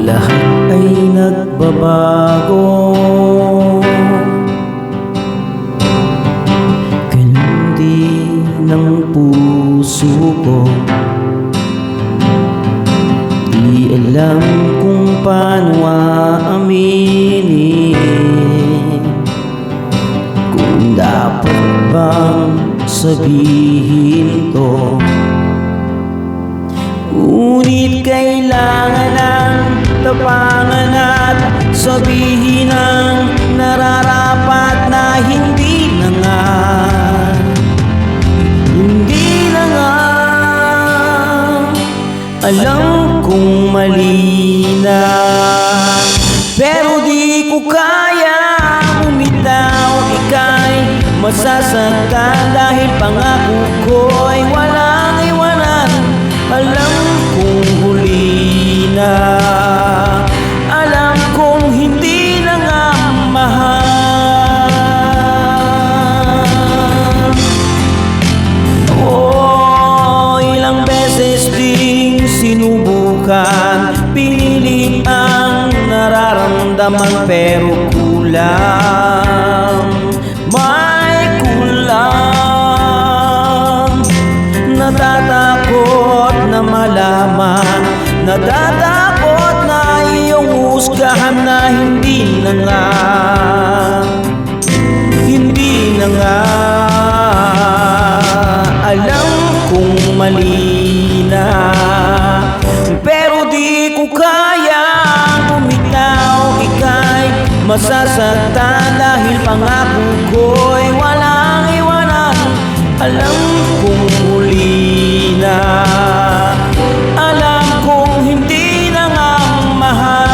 lahat ay nagbabago. Ganun din ng puso ko. Di alam kung paano aaminin, kung dapat bang sabihin to. Ngunit kailangan ng tapangan at sabihin ang nararapat na hindi na nga. Hindi na nga. Alam kong mali na, pero di ko kaya bumitaw. Ika'y masasaktan dahil pangako ko'y walang iwanan. Alam kong huli na, alam kong hindi na nga mahal. Oh, ilang beses ding sinubukan, pinilit ang nararamdaman pero kulang. May kulang. Natatakot na malaman, natatakot na iyong husgahan na hindi na nga. Hindi na nga. Alam kong mali na, pero di ko kaya bumitaw. Ika'y masasaktan dahil pangako ko'y walang iwanan. Alam kong huli na, alam kong hindi na nga mahal.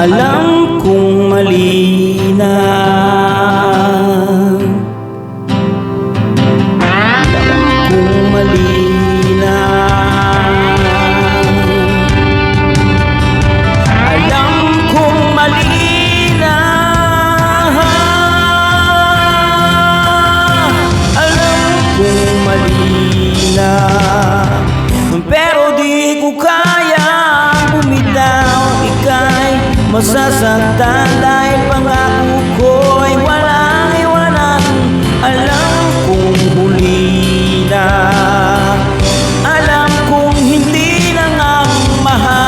Alam kong mali na. Alam kong mali na. Alam kong mali na. Alam kong mali na, pero di ko kaya bumitaw. Ika'y masasaktan dahil pangako ko'y walang iwanan. Alam kong huli na, alam kong hindi na nga mahal.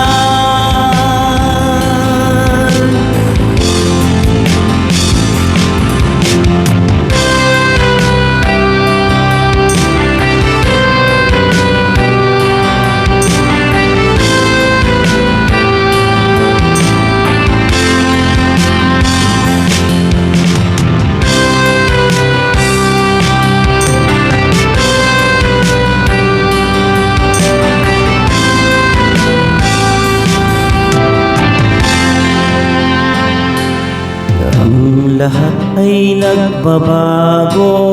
Lahat ay nagbabago.